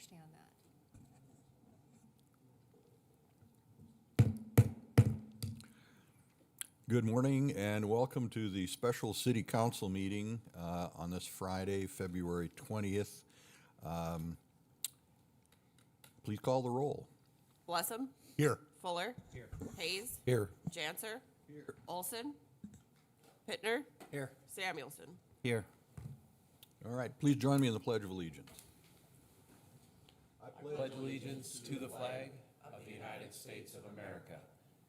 understand that. Good morning and welcome to the special city council meeting on this Friday, February 20th. Please call the roll. Blessum. Here. Fuller. Here. Hayes. Here. Janser. Here. Olson. Pittner. Here. Samuelson. Here. All right, please join me in the Pledge of Allegiance. Pledge allegiance to the flag of the United States of America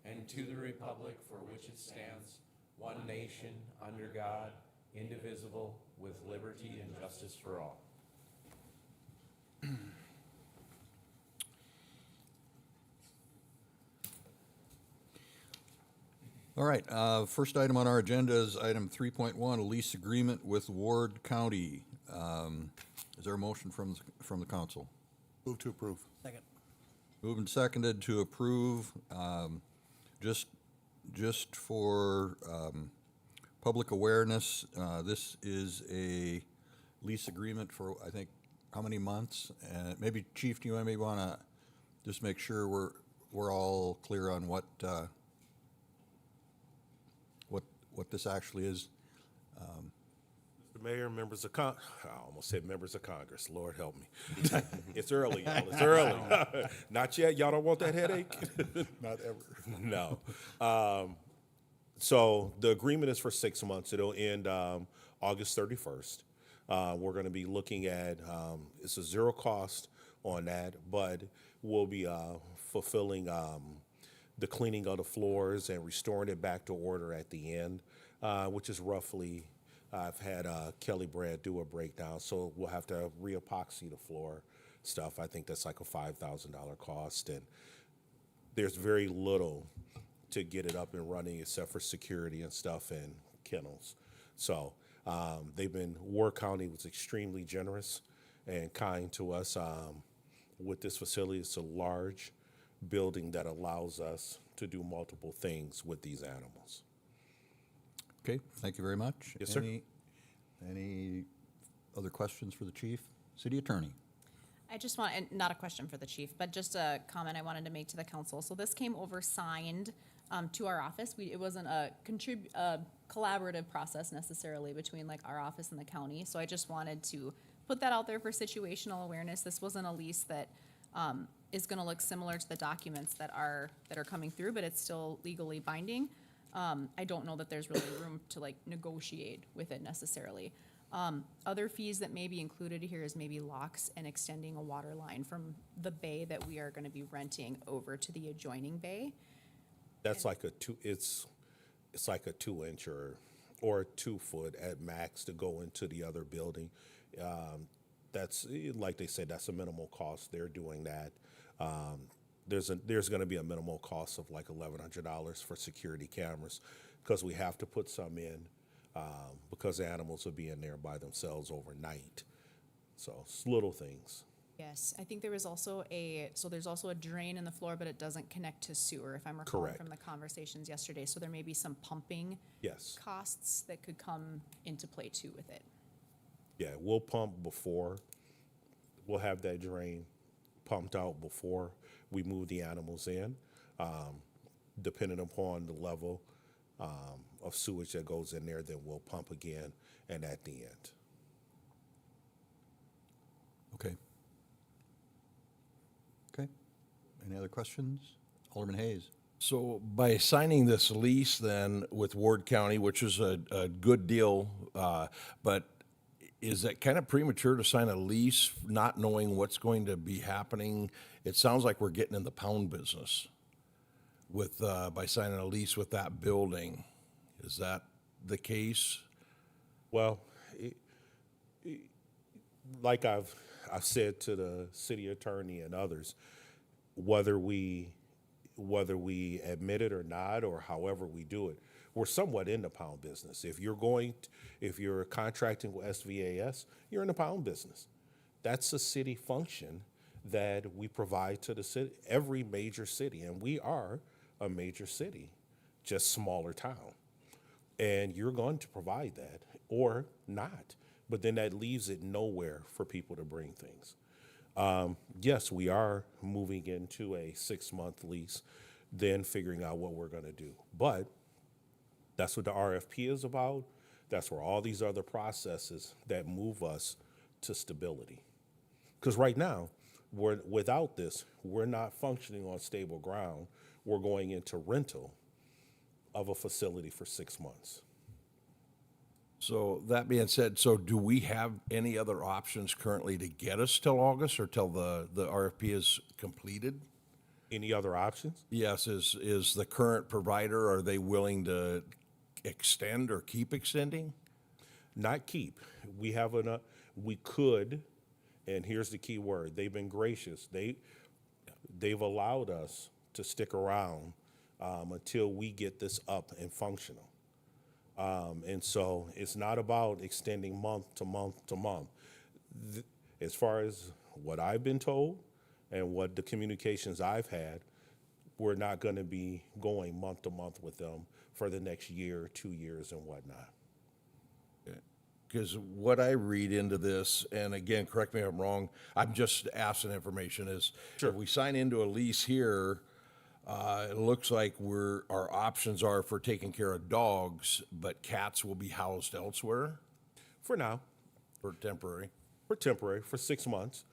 and to the republic for which it stands, one nation, under God, indivisible, with liberty and justice for all. All right, first item on our agenda is item 3.1, a lease agreement with Ward County. Is there a motion from the council? Move to approve. Second. Moved and seconded to approve. Just for public awareness, this is a lease agreement for, I think, how many months? Maybe, Chief, do you maybe want to just make sure we're all clear on what this actually is? Mr. Mayor, members of I almost said members of Congress. Lord help me. It's early, y'all. It's early. Not yet. Y'all don't want that headache? Not ever. No. So the agreement is for 6 months. It'll end August 31st. We're going to be looking at, it's a zero cost on that, but we'll be fulfilling the cleaning of the floors and restoring it back to order at the end, which is roughly, I've had Kelly Brad do a breakdown, so we'll have to re-epoxy the floor stuff. I think that's like a $5,000 cost, and there's very little to get it up and running except for security and stuff and kennels. So Ward County was extremely generous and kind to us with this facility. It's a large building that allows us to do multiple things with these animals. Okay, thank you very much. Yes, sir. Any other questions for the chief? City attorney. I just want, and not a question for the chief, but just a comment I wanted to make to the council. So this came over signed to our office. It wasn't a collaborative process necessarily between like our office and the county. So I just wanted to put that out there for situational awareness. This wasn't a lease that is going to look similar to the documents that are coming through, but it's still legally binding. I don't know that there's really room to like negotiate with it necessarily. Other fees that may be included here is maybe locks and extending a water line from the bay that we are going to be renting over to the adjoining bay. That's like it's like a 2-inch or 2 foot at max to go into the other building. That's, like they said, that's a minimal cost. They're doing that. There's going to be a minimal cost of like $1,100 for security cameras because we have to put some in because the animals will be in there by themselves overnight. So it's little things. Yes, I think there was also there's also a drain in the floor, but it doesn't connect to sewer, if I'm recalling Correct. from the conversations yesterday. So there may be some pumping Yes. costs that could come into play too with it. Yeah, we'll pump before. We'll have that drain pumped out before we move the animals in, depending upon the level of sewage that goes in there. Then we'll pump again, and at the end. Okay. Okay. Any other questions? Alderman Hayes. So by signing this lease then with Ward County, which is a good deal, but is it kind of premature to sign a lease not knowing what's going to be happening? It sounds like we're getting in the pound business with by signing a lease with that building. Is that the case? Well, like I've said to the city attorney and others, whether we admit it or not, or however we do it, we're somewhat in the pound business. If you're contracting with SVAS, you're in the pound business. That's a city function that we provide to the city, every major city, and we are a major city, just smaller town. And you're going to provide that or not, but then that leaves it nowhere for people to bring things. Yes, we are moving into a 6-month lease, then figuring out what we're going to do. But that's what the RFP is about. That's where all these other processes that move us to stability. Because right now, without this, we're not functioning on stable ground. We're going into rental of a facility for 6 months. So that being said, so do we have any other options currently to get us till August or till the RFP is completed? Any other options? Yes, is the current provider, are they willing to extend or keep extending? Not keep. We have we could, and here's the key word, they've been gracious. They've allowed us to stick around until we get this up and functional. And so it's not about extending month to month to month. As far as what I've been told and what the communications I've had, we're not going to be going month to month with them for the next year, 2 years, and whatnot. Because what I read into this, and again, correct me if I'm wrong, I'm just asking information, is if we sign into a lease here, it looks like our options are for taking care of dogs, but cats will be housed elsewhere For now, for temporary. for 6 months.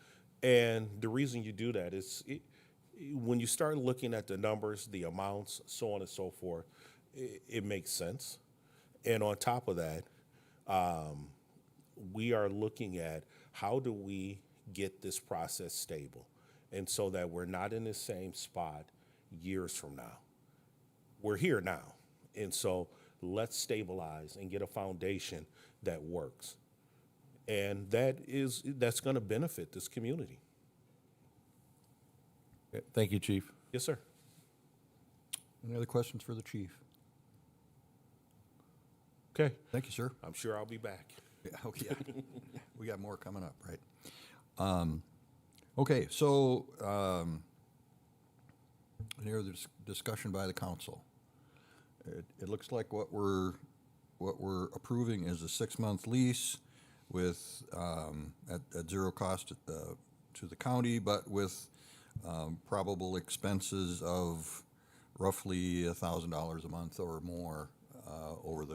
And the reason you do that is when you start looking at the numbers, the amounts, so on and so forth, it makes sense. And on top of that, we are looking at how do we get this process stable, and so that we're not in the same spot years from now. We're here now, and so let's stabilize and get a foundation that works, and that's going to benefit this community. Okay, thank you, Chief. Yes, sir. Any other questions for the chief? Okay. Thank you, sir. I'm sure I'll be back. Yeah, oh, yeah. We got more coming up, right? Okay, so any other discussion by the council? It looks like what we're approving is a 6-month lease with at zero cost to the county, but with probable expenses of roughly $1,000 a month or more over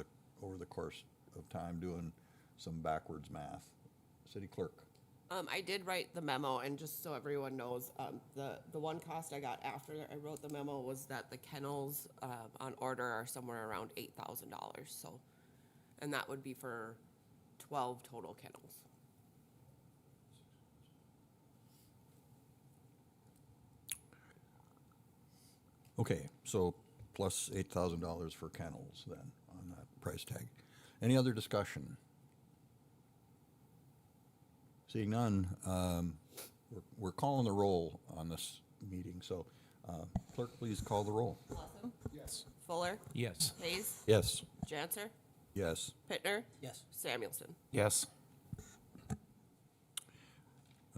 the course of time, doing some backwards math. City clerk. I did write the memo, and just so everyone knows, the one cost I got after I wrote the memo was that the kennels on order are somewhere around $8,000. So, and that would be for 12 total kennels. Okay, so plus $8,000 for kennels then on that price tag. Any other discussion? Seeing none, we're calling the roll on this meeting, so clerk, please call the roll. Blossom? Yes. Fuller? Yes. Hayes? Yes. Janser? Yes. Pittner? Yes. Samuelson? Yes.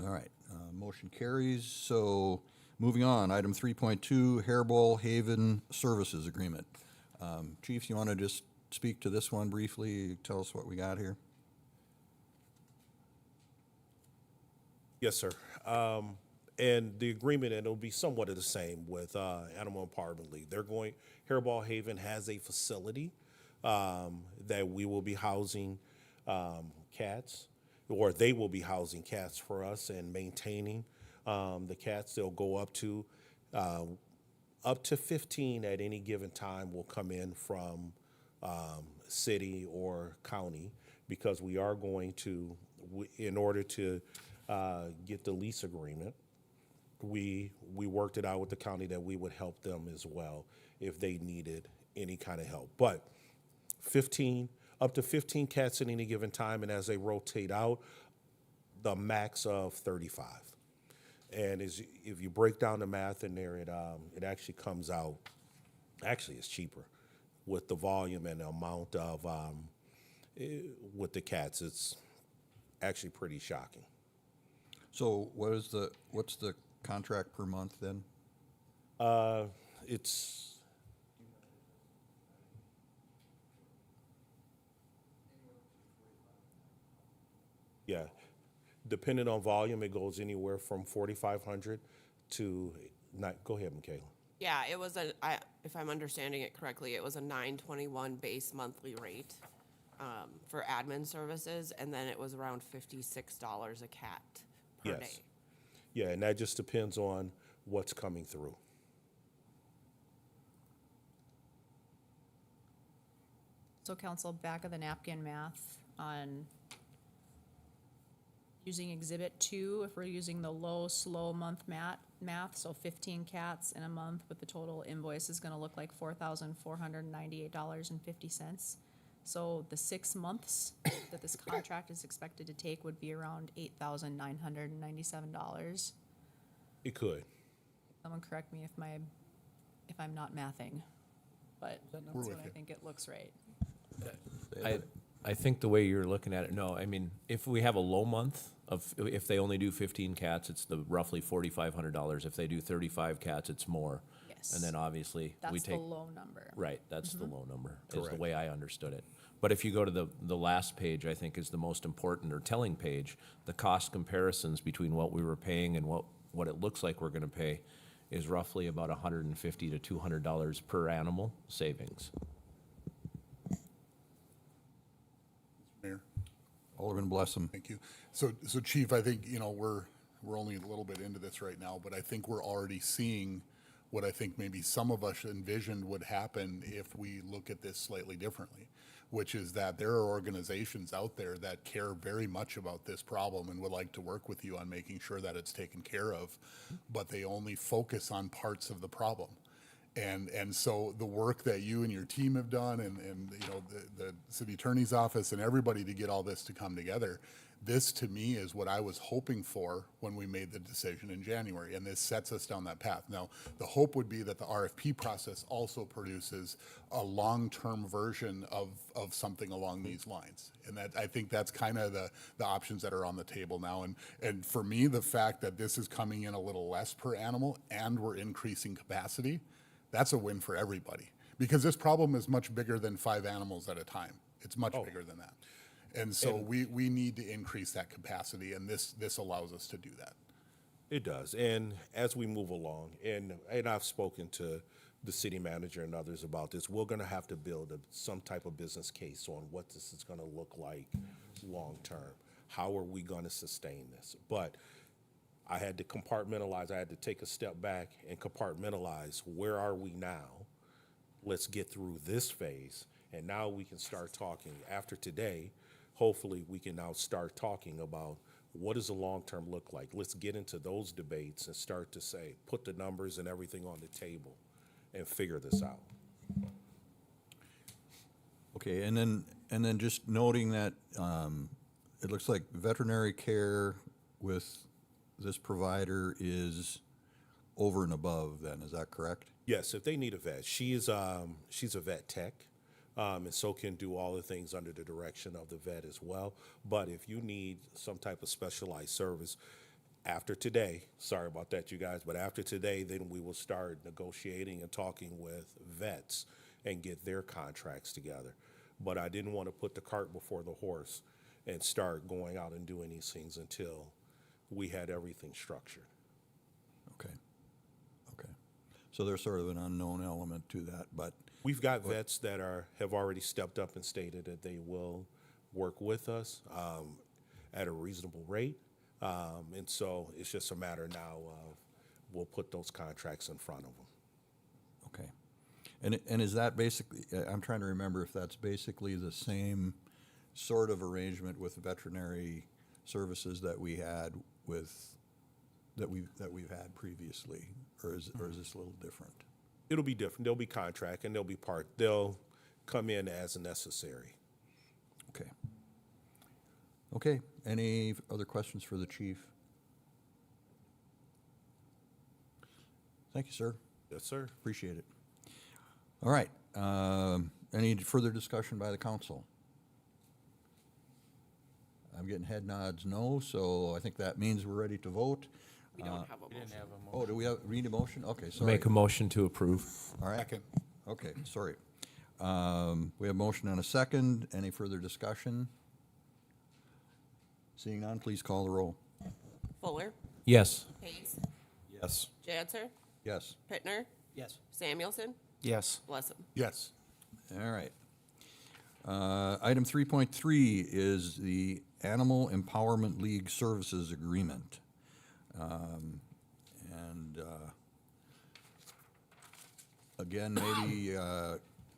All right, motion carries. So moving on, item 3.2, Hairball Haven Services Agreement. Chief, you want to just speak to this one briefly? Tell us what we got here. Yes, sir. And the agreement, and it'll be somewhat of the same with Animal Empowerment League. Hairball Haven has a facility that we will be housing cats, or they will be housing cats for us and maintaining the cats. They'll go up to 15 at any given time will come in from city or county, because we are going to, in order to get the lease agreement, we worked it out with the county that we would help them as well if they needed any kind of help. But up to 15 cats at any given time, and as they rotate out, the max of 35. And if you break down the math in there, it actually comes out, actually it's cheaper with the volume and the amount of, with the cats. It's actually pretty shocking. So what's the contract per month then? It's yeah, Depending on volume, it goes anywhere from 4,500 to, go ahead, Michaela. Yeah, it was if I'm understanding it correctly, it was a $9.21 base monthly rate for admin services, and then it was around $56 a cat per Yes. day. Yeah, and that just depends on what's coming through. So council, back of the napkin math on using exhibit 2, if we're using the low, slow month math, so 15 cats in a month, with the total invoice is gonna look like $4,498.50. So the 6 months that this contract is expected to take would be around $8,997. It could. Someone correct me if I'm not mathing, but that's We're what with I you. think it looks right. I think the way you're looking at it, no, I mean, if we have a low month if they only do 15 cats, it's the roughly $4,500. If they do 35 cats, it's more. Yes. And then obviously we That's the take, low number. right, that's the low number, is the Correct. way I understood it. But if you go to the last page, I think is the most important or telling page, the cost comparisons between what we were paying and what it looks like we're gonna pay is roughly about $150 to $200 per animal savings. Mayor, Alderman Blessam. thank you. So Chief, I think, we're only a little bit into this right now, but I think we're already seeing what I think maybe some of us envisioned would happen if we look at this slightly differently, which is that there are organizations out there that care very much about this problem and would like to work with you on making sure that it's taken care of, but they only focus on parts of the problem. And so the work that you and your team have done and the city attorney's office and everybody to get all this to come together, this to me is what I was hoping for when we made the decision in January, and this sets us down that path. Now, the hope would be that the RFP process also produces a long-term version of something along these lines. And that, I think that's kind of the options that are on the table now. And for me, the fact that this is coming in a little less per animal and we're increasing capacity, that's a win for everybody. Because this problem is much bigger than 5 animals at a time. It's much bigger than that. And so we need to increase that capacity, and this allows us to do that. It does. And as we move along, and I've spoken to the city manager and others about this, we're going to have to build some type of business case on what this is going to look like long term. How are we going to sustain this? But I had to compartmentalize. I had to take a step back and compartmentalize. Where are we now? Let's get through this phase. And now we can start talking. After today, hopefully we can now start talking about what does the long term look like. Let's get into those debates and start to say, put the numbers and everything on the table and figure this out. Okay, and then just noting that it looks like veterinary care with this provider is over and above then, is that correct? Yes, if they need a vet. She's a vet tech, and so can do all the things under the direction of the vet as well. But if you need some type of specialized service, after today, sorry about that, you guys, but after today, then we will start negotiating and talking with vets and get their contracts together. But I didn't want to put the cart before the horse and start going out and doing these things until we had everything structured. Okay. So there's sort of an unknown element to that, but We've got vets that have already stepped up and stated that they will work with us at a reasonable rate. And so it's just a matter now of we'll put those contracts in front of them. okay. And is that basically, I'm trying to remember if that's basically the same sort of arrangement with veterinary services that we had that we've had previously, or is this a little different? It'll be different. There'll be contract and they'll come in as necessary. Okay. Okay, any other questions for the chief? Thank you, sir. Yes, sir. Appreciate it. All right, any further discussion by the council? I'm getting head nods no, so I think that means we're ready to vote. We don't have a motion. Oh, do we need a motion? Okay, sorry. Make a motion to approve. All right. Second. Okay, sorry. We have a motion and a second. Any further discussion? Seeing none, please call the roll. Fuller, Yes. Hayes, Yes. Janser, Yes. Pittner, Yes. Samuelson, Yes. Blessing. Yes. All right. Item 3.3 is the Animal Empowerment League Services Agreement. And again, maybe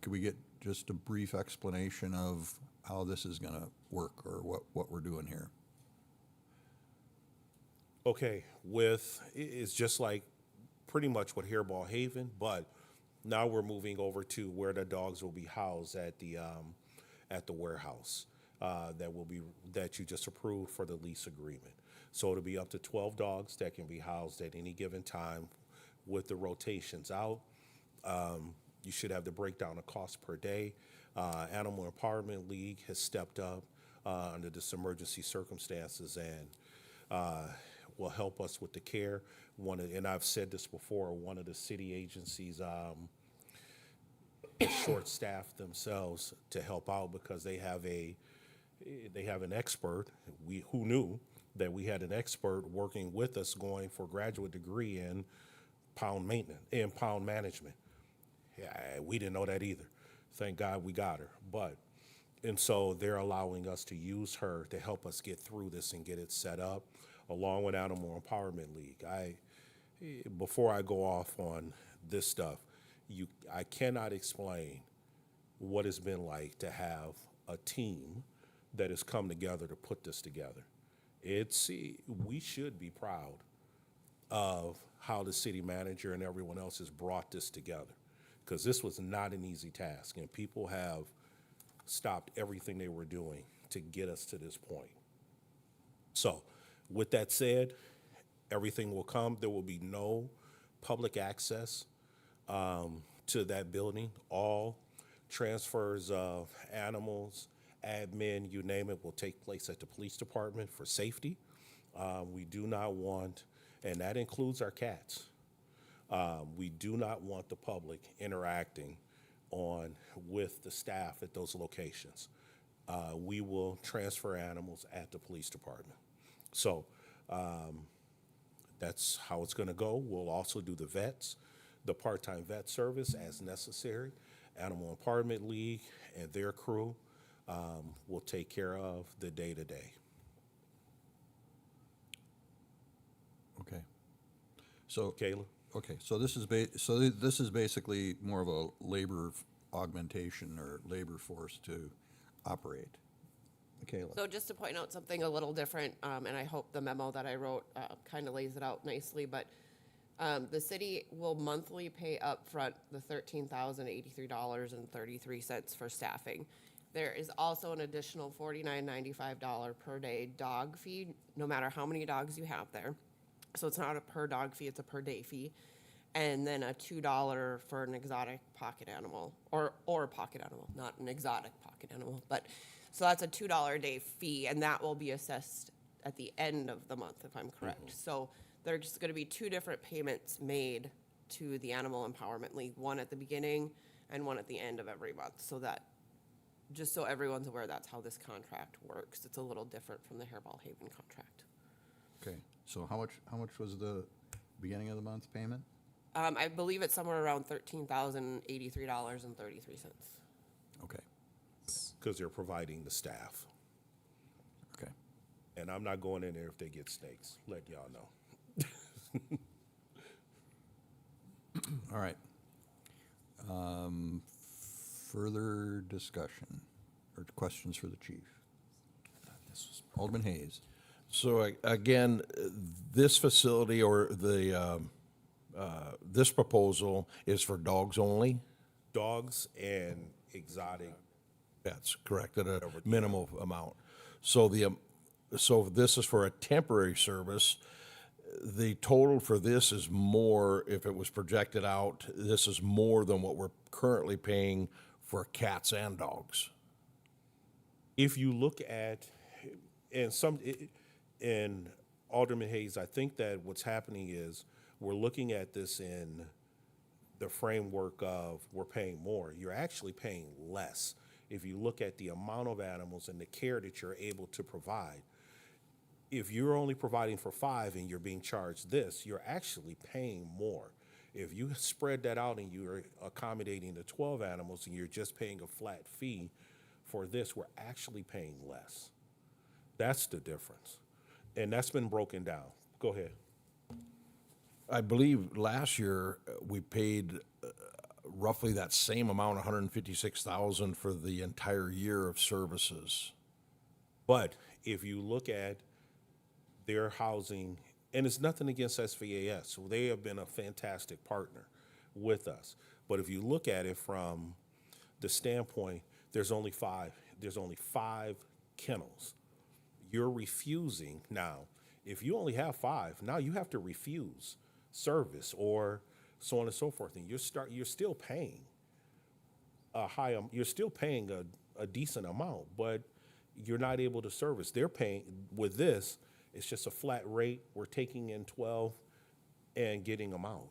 could we get just a brief explanation of how this is going to work or what we're doing here? Okay, it's just like pretty much what Hairball Haven, but now we're moving over to where the dogs will be housed at the warehouse that you just approved for the lease agreement. So it'll be up to 12 dogs that can be housed at any given time with the rotations out. You should have the breakdown of cost per day. Animal Empowerment League has stepped up under this emergency circumstances and will help us with the care. And I've said this before, one of the city agencies is short-staffed themselves to help out because they have an expert. Who knew that we had an expert working with us going for a graduate degree in pound management. Yeah, we didn't know that either. Thank God we got her. And so they're allowing us to use her to help us get through this and get it set up, along with Animal Empowerment League. Before I go off on this stuff, I cannot explain what it's been like to have a team that has come together to put this together. We should be proud of how the city manager and everyone else has brought this together, because this was not an easy task, and people have stopped everything they were doing to get us to this point. So, with that said, everything will come. There will be no public access to that building. All transfers of animals, admin, you name it, will take place at the police department for safety. We do not want, and that includes our cats, we do not want the public interacting with the staff at those locations. We will transfer animals at the police department. So that's how it's going to go. We'll also do the vets, the part-time vet service as necessary. Animal Empowerment League and their crew will take care of the day-to-day. Okay. So, Kayla? okay, so this is basically more of a labor augmentation or labor force to operate. Michaela. So just to point out something a little different, and I hope the memo that I wrote kind of lays it out nicely, but the city will monthly pay upfront the $13,083.33 for staffing. There is also an additional $49.95 per day dog fee, no matter how many dogs you have there. So it's not a per dog fee, it's a per day fee. And then a $2 for an exotic pocket animal, or pocket animal, not an exotic pocket animal. But so that's a $2 a day fee, and that will be assessed at the end of the month, if I'm correct. So there's just going to be two different payments made to the Animal Empowerment League, one at the beginning and one at the end of every month. So that, just so everyone's aware, that's how this contract works. It's a little different from the Hairball Haven contract. Okay, so how much was the beginning of the month payment? I believe it's somewhere around $13,083.33. Okay, Because they're providing the staff. okay. And I'm not going in there if they get snakes, let y'all know. All right. Further discussion or questions for the chief? Alderman Hayes. So again, this facility or this proposal is for dogs only? Dogs and exotic. That's correct, at a minimal amount. So so this is for a temporary service. The total for this is more, if it was projected out, this is more than what we're currently paying for cats and dogs. If you look at, and Alderman Hayes, I think that what's happening is we're looking at this in the framework of we're paying more. You're actually paying less if you look at the amount of animals and the care that you're able to provide. If you're only providing for 5 and you're being charged this, you're actually paying more. If you spread that out and you're accommodating the 12 animals and you're just paying a flat fee for this, we're actually paying less. That's the difference. And that's been broken down. Go ahead. I believe last year we paid roughly that same amount, 156,000 for the entire year of services. But if you look at their housing, and it's nothing against SVAS, so they have been a fantastic partner with us. But if you look at it from the standpoint, there's only five kennels. You're refusing now. If you only have 5, now you have to refuse service or so on and so forth. And you're still paying you're still paying a decent amount, but you're not able to service. They're paying with this. It's just a flat rate. We're taking in 12 and getting them out.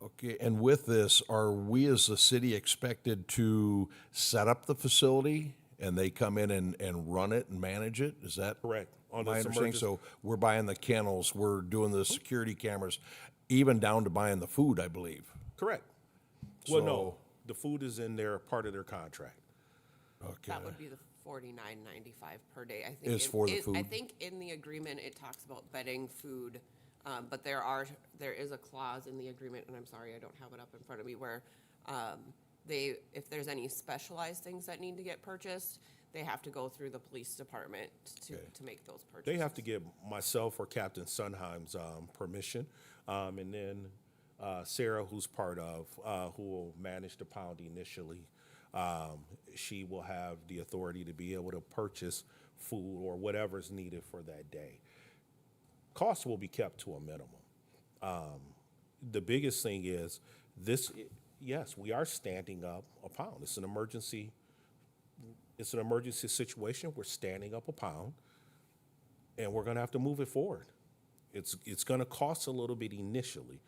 Okay, and with this, are we as a city expected to set up the facility and they come in and run it and manage it? Is that Correct. On my this understanding? emergency- So we're buying the kennels, we're doing the security cameras, even down to buying the food, I believe. Correct. Well, no, So- the food is in their part of their contract. Okay. That would be the $49.95 per day. I think Is for the food. I think in the agreement it talks about bedding, food, but there is a clause in the agreement, and I'm sorry I don't have it up in front of me, where if there's any specialized things that need to get purchased, they have to go through the police department to make those purchases. They have to give myself or Captain Sunheim's permission, and then Sarah, who's part of, who will manage the pound initially, she will have the authority to be able to purchase food or whatever's needed for that day. Costs will be kept to a minimum. The biggest thing is this, yes, we are standing up a pound. It's an emergency situation. We're standing up a pound, and we're gonna have to move it forward. It's gonna cost a little bit initially,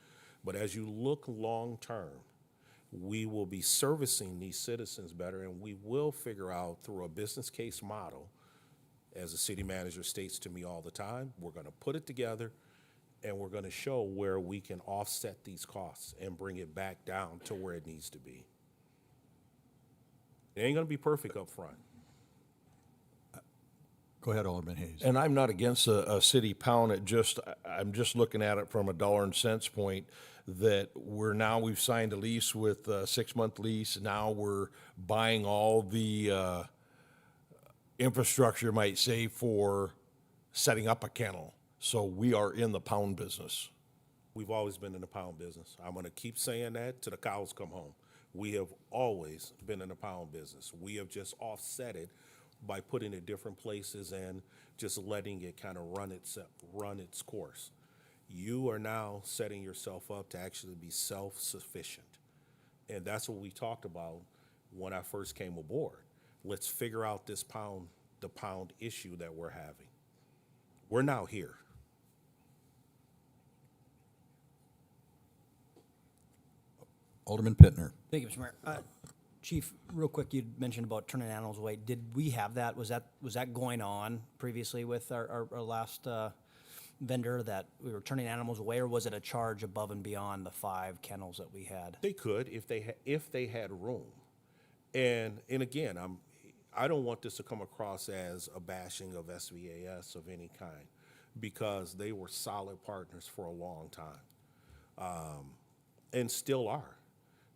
but as you look long-term, we will be servicing these citizens better, and we will figure out through a business case model, as the city manager states to me all the time, we're gonna put it together, and we're gonna show where we can offset these costs and bring it back down to where it needs to be. It ain't gonna be perfect up front. Go ahead, Alderman Hayes. And I'm not against a city pound, I'm just looking at it from a dollar and cents point, that we've signed a lease with a 6-month lease, now we're buying all the infrastructure, might say, for setting up a kennel. So we are in the pound business. We've always been in the pound business. I'm gonna keep saying that till the cows come home. We have always been in the pound business. We have just offset it by putting it different places and just letting it kind of run its course. You are now setting yourself up to actually be self-sufficient. And that's what we talked about when I first came aboard. Let's figure out the pound issue that we're having. We're now here. Alderman Pittner. Thank you, Mr. Mayor. Chief, real quick, you mentioned about turning animals away. Did we have that? Was that going on previously with our last vendor, that we were turning animals away, or was it a charge above and beyond the 5 kennels that we had? They could if they had room. And again, I don't want this to come across as a bashing of SVAS of any kind, because they were solid partners for a long time, and still are,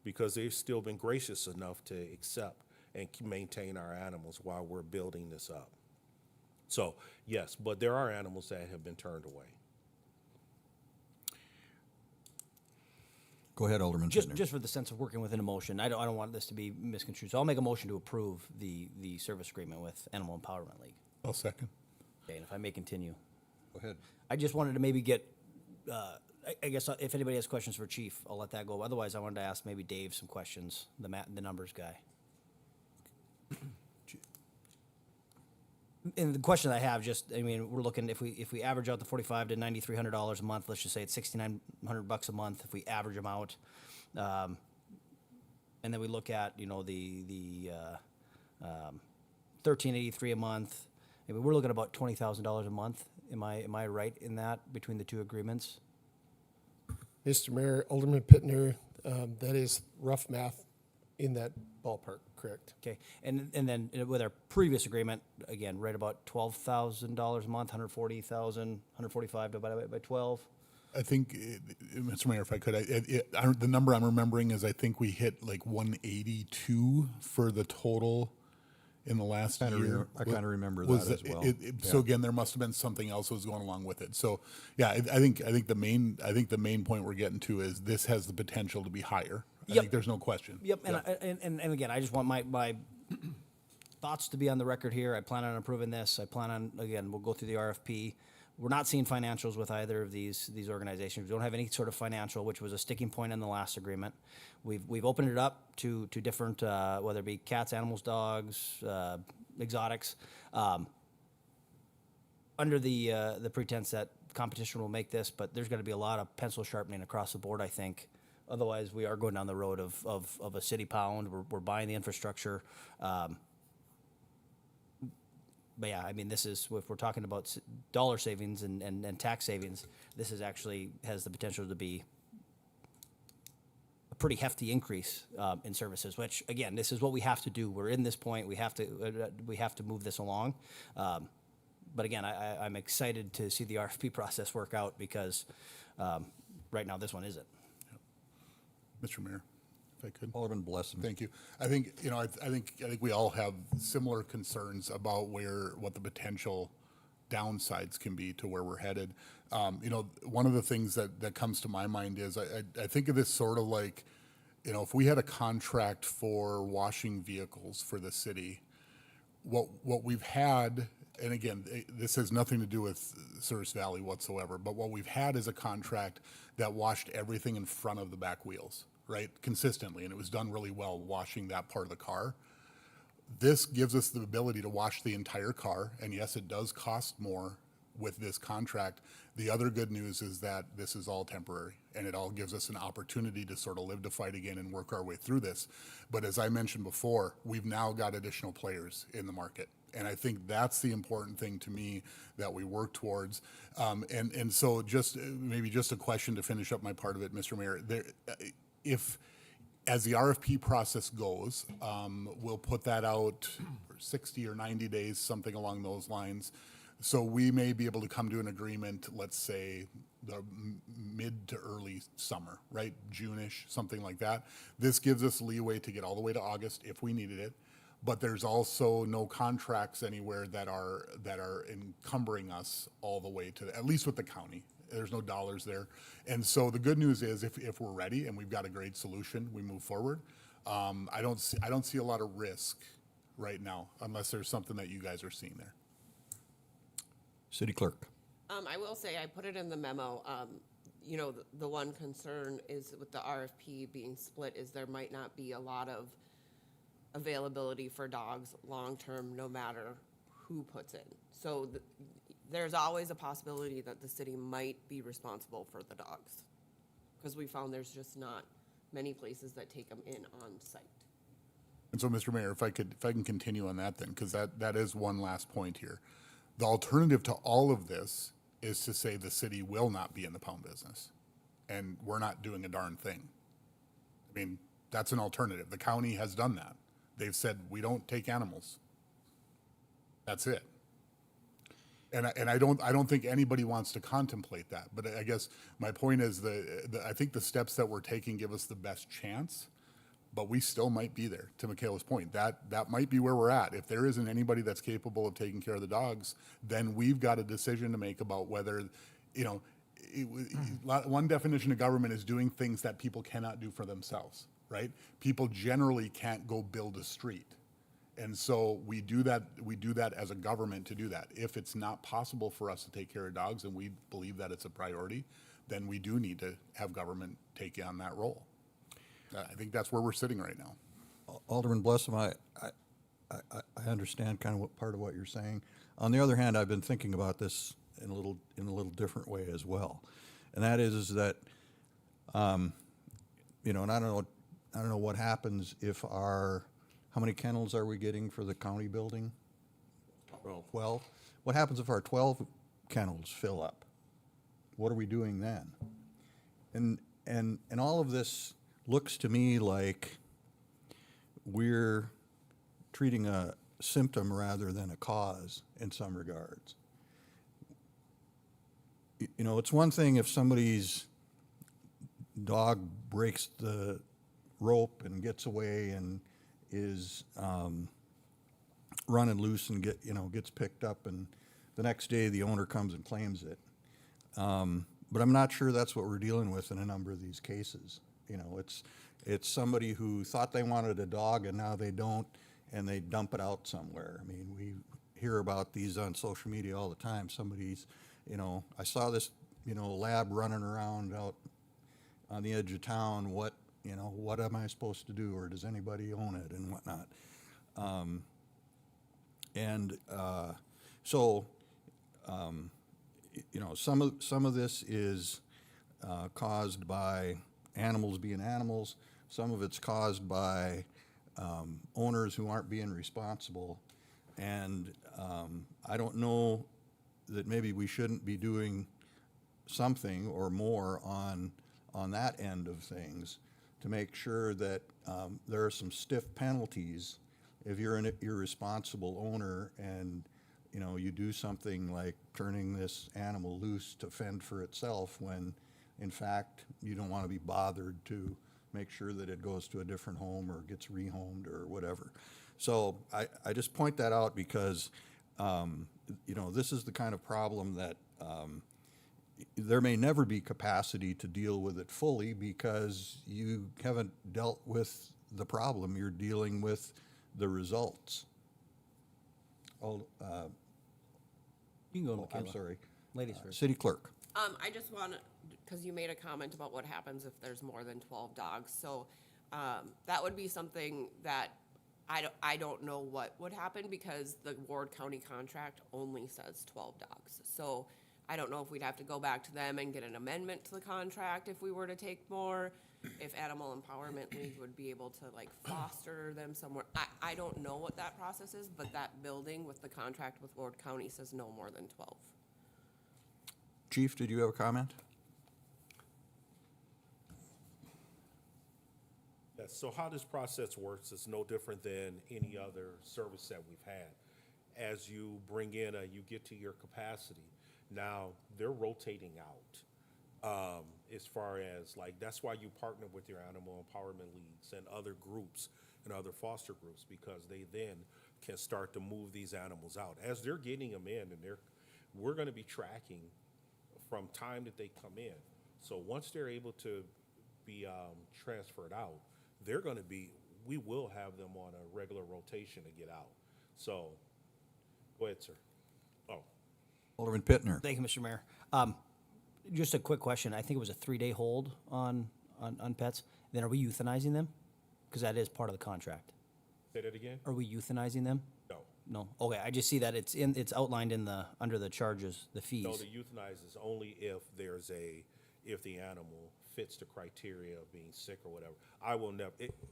because they've still been gracious enough to accept and maintain our animals while we're building this up. So yes, but there are animals that have been turned away. Go ahead, Alderman Pittner. Just for the sense of working within a motion, I don't want this to be misconstrued. So I'll make a motion to approve the service agreement with Animal Empowerment League. I'll second. Okay, and if I may continue. Go ahead. I just wanted to maybe get, I guess if anybody has questions for Chief, I'll let that go. Otherwise, I wanted to ask maybe Dave some questions, the numbers guy. And the question I have, we're looking, if we average out the $4,500 to $9,300 a month, let's just say it's $6,900 a month if we average them out, and then we look at the $1,383 a month, I mean, we're looking at about $20,000 a month. Am I right in that between the two agreements? Mr. Mayor, Alderman Pittner, that is rough math in that ballpark, correct? Okay, and then with our previous agreement, again, right about $12,000 a month, 140,000, 145 divided by 12. I think, Mr. Mayor, if I could, the number I'm remembering is I think we hit like 182 for the total in the last year. I kind of remember Was that as well. So again, there must have been something else that was going along with it. So yeah, I think the main point we're getting to is this has the potential to be higher. I Yep. think there's no question. Yep, and again, I just want my thoughts to be on the record here. I plan on approving this. I plan on, again, we'll go through the RFP. We're not seeing financials with either of these organizations. We don't have any sort of financial, which was a sticking point in the last agreement. We've opened it up to different, whether it be cats, animals, dogs, exotics, under the pretense that competition will make this, but there's going to be a lot of pencil sharpening across the board, I think. Otherwise, we are going down the road of a city pound. We're buying the infrastructure. But yeah, I mean, this is, if we're talking about dollar savings and tax savings, this is actually has the potential to be a pretty hefty increase in services, which again, this is what we have to do. We're in this point. We have to move this along. But again, I'm excited to see the RFP process work out because right now this one isn't. Mr. Mayor, if I could. Alderman Blessing. Thank you. I think, I think we all have similar concerns about what the potential downsides can be to where we're headed. One of the things that comes to my mind is I think of this sort of like, if we had a contract for washing vehicles for the city, what we've had, and again, this has nothing to do with Service Valley whatsoever, but what we've had is a contract that washed everything in front of the back wheels, right, consistently, and it was done really well washing that part of the car. This gives us the ability to wash the entire car, and yes, it does cost more with this contract. The other good news is that this is all temporary, and it all gives us an opportunity to sort of live to fight again and work our way through this. But as I mentioned before, we've now got additional players in the market. And I think that's the important thing to me that we work towards. And so maybe just a question to finish up my part of it, Mr. Mayor. As the RFP process goes, we'll put that out for 60 or 90 days, something along those lines. So we may be able to come to an agreement, let's say, the mid to early summer, right? June-ish, something like that. This gives us leeway to get all the way to August if we needed it. But there's also no contracts anywhere that are encumbering us all the way to, at least with the county. There's no dollars there. And so the good news is if we're ready and we've got a great solution, we move forward. I don't see a lot of risk right now unless there's something that you guys are seeing there. City Clerk. I will say, I put it in the memo, the one concern is with the RFP being split is there might not be a lot of availability for dogs long-term, no matter who puts in. So there's always a possibility that the city might be responsible for the dogs, because we found there's just not many places that take them in on site. And so, Mr. Mayor, if I can continue on that then, because that is one last point here. The alternative to all of this is to say the city will not be in the pound business, and we're not doing a darn thing. I mean, that's an alternative. The county has done that. They've said, we don't take animals. That's it. And I don't think anybody wants to contemplate that. But I guess my point is I think the steps that we're taking give us the best chance, but we still might be there. To Michaela's point, that might be where we're at. If there isn't anybody that's capable of taking care of the dogs, then we've got a decision to make about whether, one definition of government is doing things that people cannot do for themselves, right? People generally can't go build a street. And so we do that as a government to do that. If it's not possible for us to take care of dogs and we believe that it's a priority, then we do need to have government take on that role. I think that's where we're sitting right now. Alderman Blessum, I understand kind of what part of what you're saying. On the other hand, I've been thinking about this in a little different way as well, and that is that, and I don't know what happens if how many kennels are we getting for the county building? 12. What happens if our 12 kennels fill up? What are we doing then? And all of this looks to me like we're treating a symptom rather than a cause in some regards. You know, it's one thing if somebody's dog breaks the rope and gets away and is running loose and gets picked up, and the next day the owner comes and claims it. But I'm not sure that's what we're dealing with in a number of these cases. You know, it's somebody who thought they wanted a dog and now they don't, and they dump it out somewhere. I mean, we hear about these on social media all the time. Somebody's, I saw this, lab running around out on the edge of town. What am I supposed to do, or does anybody own it, and whatnot? Some of this is caused by animals being animals. Some of it's caused by owners who aren't being responsible. And I don't know that maybe we shouldn't be doing something or more on that end of things to make sure that there are some stiff penalties if you're an irresponsible owner and you do something like turning this animal loose to fend for itself when in fact you don't want to be bothered to make sure that it goes to a different home or gets rehomed or whatever. So I just point that out because this is the kind of problem that there may never be capacity to deal with it fully because you haven't dealt with the problem. You're dealing with the results. You can go, I'm Michaela. sorry. Ladies first. City clerk. I just want to, because you made a comment about what happens if there's more than 12 dogs. So that would be something that I don't know what would happen because the Ward County contract only says 12 dogs. So I don't know if we'd have to go back to them and get an amendment to the contract if we were to take more, if Animal Empowerment League would be able to like foster them somewhere. I don't know what that process is, but that building with the contract with Ward County says no more than 12. Chief, did you have a comment? Yes, so how this process works is no different than any other service that we've had. As you bring in, you get to your capacity. Now, they're rotating out as far as, that's why you partner with your animal empowerment leagues and other groups and other foster groups, because they then can start to move these animals out. As they're getting them in, and we're going to be tracking from time that they come in. So once they're able to be transferred out, we will have them on a regular rotation to get out. So, go ahead, sir. Oh. Alderman Pittner. Thank you, Mr. Mayor. Just a quick question. I think it was a 3-day hold on pets. Then are we euthanizing them? Because that is part of the contract. Say that again? Are we euthanizing them? No. No. Okay. I just see that it's outlined under the charges, the fees. No, the euthanize is only if if the animal fits the criteria of being sick or whatever. I will never,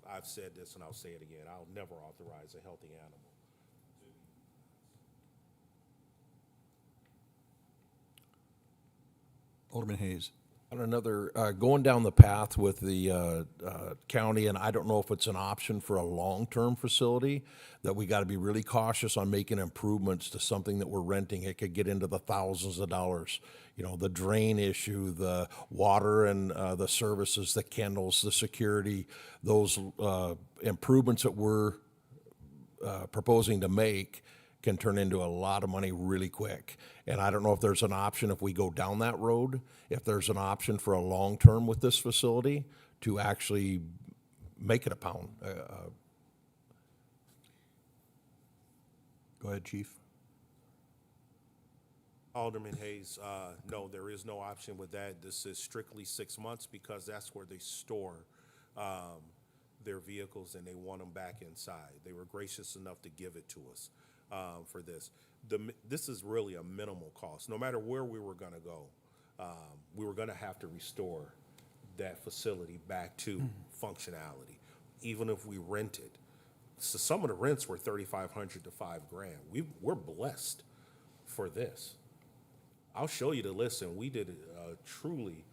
I've said this and I'll say it again, I'll never authorize a healthy animal. Alderman Hayes. On another, going down the path with the county, and I don't know if it's an option for a long-term facility, that we got to be really cautious on making improvements to something that we're renting. It could get into the thousands of dollars. The drain issue, the water and the services, the kennels, the security, those improvements that we're proposing to make can turn into a lot of money really quick. And I don't know if there's an option if we go down that road, if there's an option for a long-term with this facility to actually make it a pound. Go ahead, Chief. Alderman Hayes, no, there is no option with that. This is strictly 6 months because that's where they store their vehicles and they want them back inside. They were gracious enough to give it to us for this. This is really a minimal cost. No matter where we were going to go, we were going to have to restore that facility back to functionality. Even if we rented, So some of the rents were $3,500 to $5,000. We're blessed for this. I'll show you the list, and we did a truly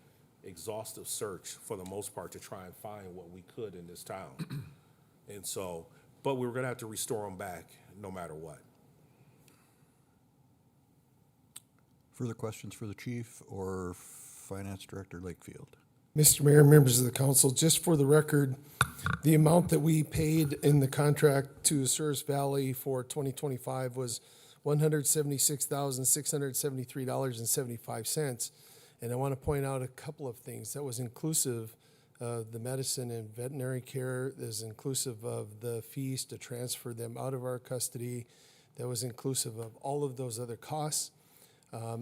exhaustive search for the most part to try and find what we could in this town. And so, but we were gonna have to restore them back no matter what. Further questions for the chief or Finance Director Lakefield? Mr. Mayor, members of the council, just for the record, the amount that we paid in the contract to Souris Valley for 2025 was $176,673.75. And I want to point out a couple of things. That was inclusive of the medicine and veterinary care. That is inclusive of the fees to transfer them out of our custody. That was inclusive of all of those other costs.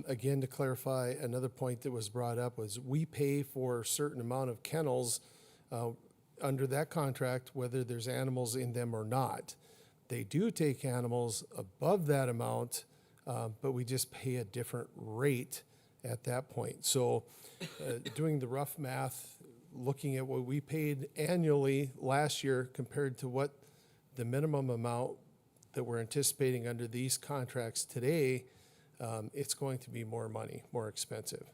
Again, to clarify, another point that was brought up was we pay for a certain amount of kennels under that contract, whether there's animals in them or not. They do take animals above that amount, but we just pay a different rate at that point. So doing the rough math, looking at what we paid annually last year compared to what the minimum amount that we're anticipating under these contracts today, it's going to be more money, more expensive.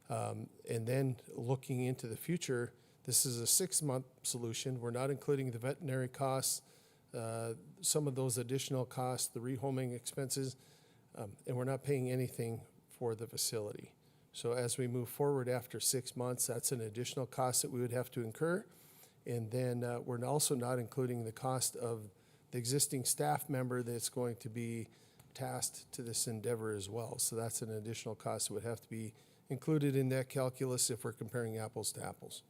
And then looking into the future, this is a 6-month solution. We're not including the veterinary costs, some of those additional costs, the rehoming expenses, and we're not paying anything for the facility. So as we move forward after 6 months, that's an additional cost that we would have to incur. And then we're also not including the cost of the existing staff member that's going to be tasked to this endeavor as well. So that's an additional cost that would have to be included in that calculus if we're comparing apples to apples.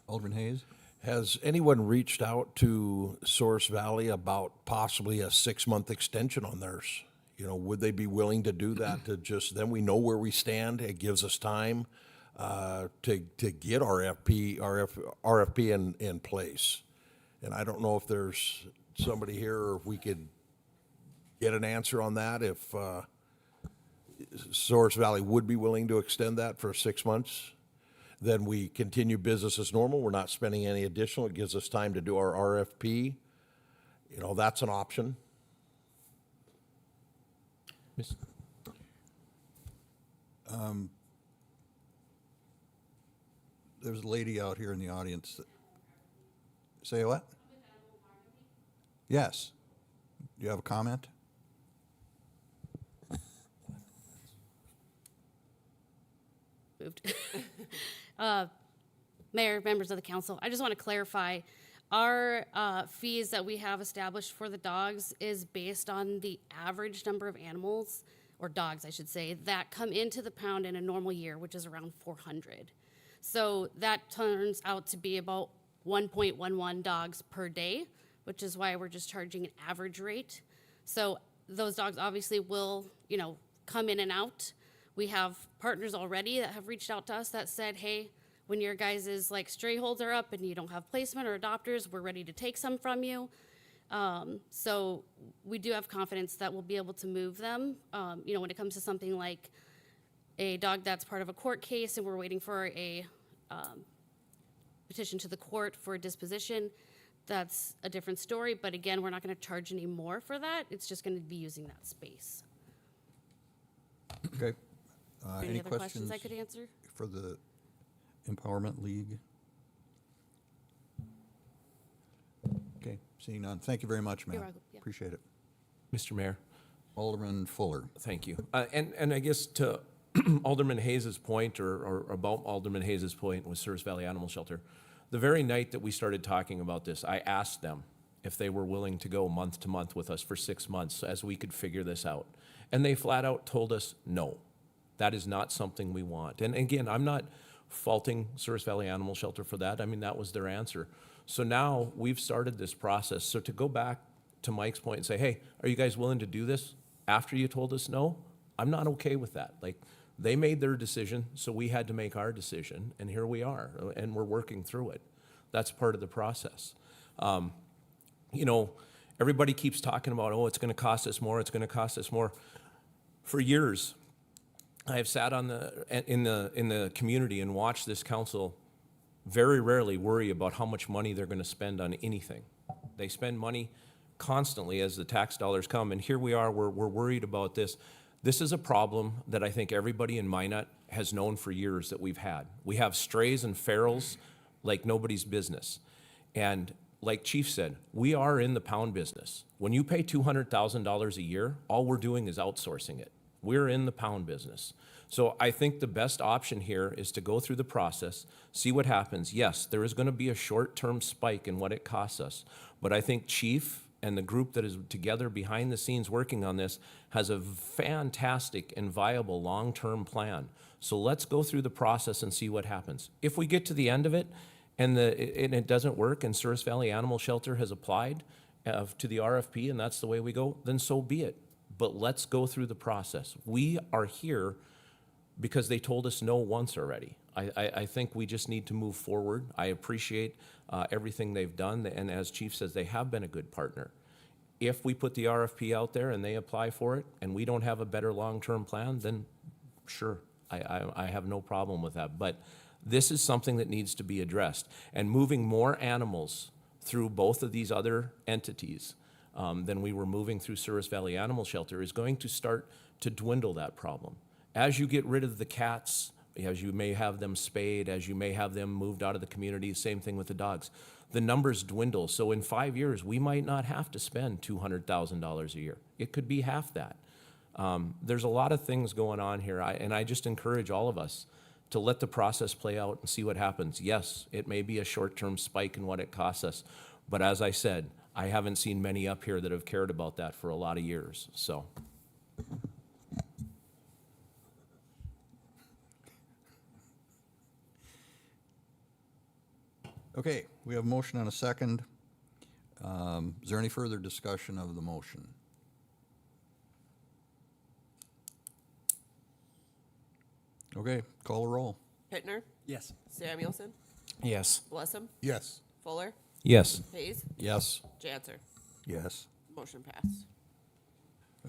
Alderman Hayes? Has anyone reached out to Souris Valley about possibly a 6-month extension on theirs? You know, would they be willing to do that to just, then we know where we stand. It gives us time to get RFP in place. And I don't know if there's somebody here or if we could get an answer on that, if Souris Valley would be willing to extend that for 6 months. Then we continue business as normal. We're not spending any additional. It gives us time to do our RFP. You know, that's an option. There's a lady out here in the audience that, say what? Yes. Do you have a comment? Moved. Mayor, members of the council, I just want to clarify, our fees that we have established for the dogs is based on the average number of animals, or dogs, I should say, that come into the pound in a normal year, which is around 400. So that turns out to be about 1.11 dogs per day, which is why we're just charging an average rate. So those dogs obviously will, you know, come in and out. We have partners already that have reached out to us that said, hey, when your guys' like stray holds are up and you don't have placement or adopters, we're ready to take some from you. So we do have confidence that we'll be able to move them. You know, when it comes to something like a dog that's part of a court case and we're waiting for a petition to the court for a disposition, that's a different story. But again, we're not going to charge any more for that. It's just going to be using that space. Okay. Any other questions I could answer? For the Empowerment League? Okay, seeing none. Thank you very much, ma'am. You're welcome, yeah. Appreciate it. Mr. Mayor, Alderman Fuller. thank you. And I guess to Alderman Hayes's point, or about Alderman Hayes's point with Souris Valley Animal Shelter, the very night that we started talking about this, I asked them if they were willing to go month to month with us for 6 months as we could figure this out. And they flat out told us, no, that is not something we want. And again, I'm not faulting Souris Valley Animal Shelter for that. I mean, that was their answer. So now we've started this process. So to go back to Mike's point and say, hey, are you guys willing to do this after you told us no? I'm not okay with that. Like, they made their decision, so we had to make our decision, and here we are, and we're working through it. That's part of the process. You know, everybody keeps talking about, oh, it's going to cost us more, it's going to cost us more. For years, I have sat on in the community and watched this council very rarely worry about how much money they're going to spend on anything. They spend money constantly as the tax dollars come, and here we are, we're worried about this. This is a problem that I think everybody in Minot has known for years that we've had. We have strays and ferals like nobody's business. And like Chief said, we are in the pound business. When you pay $200,000 a year, all we're doing is outsourcing it. We're in the pound business. So I think the best option here is to go through the process, see what happens. Yes, there is going to be a short-term spike in what it costs us, but I think Chief and the group that is together behind the scenes working on this has a fantastic and viable long-term plan. So let's go through the process and see what happens. If we get to the end of it and it doesn't work and Souris Valley Animal Shelter has applied to the RFP and that's the way we go, then so be it. But let's go through the process. We are here because they told us no once already. I think we just need to move forward. I appreciate everything they've done, and as Chief says, they have been a good partner. If we put the RFP out there and they apply for it, and we don't have a better long-term plan, then sure, I have no problem with that. But this is something that needs to be addressed. And moving more animals through both of these other entities than we were moving through Souris Valley Animal Shelter is going to start to dwindle that problem. As you get rid of the cats, as you may have them spayed, as you may have them moved out of the community, same thing with the dogs, the numbers dwindle. So in 5 years, we might not have to spend $200,000 a year. It could be half that. There's a lot of things going on here, and I just encourage all of us to let the process play out and see what happens. Yes, it may be a short-term spike in what it costs us, but as I said, I haven't seen many up here that have cared about that for a lot of years, so. Okay, we have a motion and a second. Is there any further discussion of the motion? Okay, call a roll. Pittner, Yes. Samuelson, Yes. Blessam, Yes. Fuller, Yes. Hayes, Yes. Janser. Yes. Motion passed.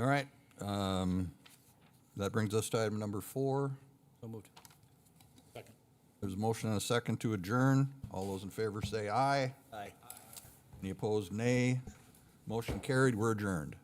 All right, that brings us to item number 4. So moved. There's a motion and a second to adjourn. All those in favor say aye. Aye. Any opposed, nay. Motion carried, we're adjourned.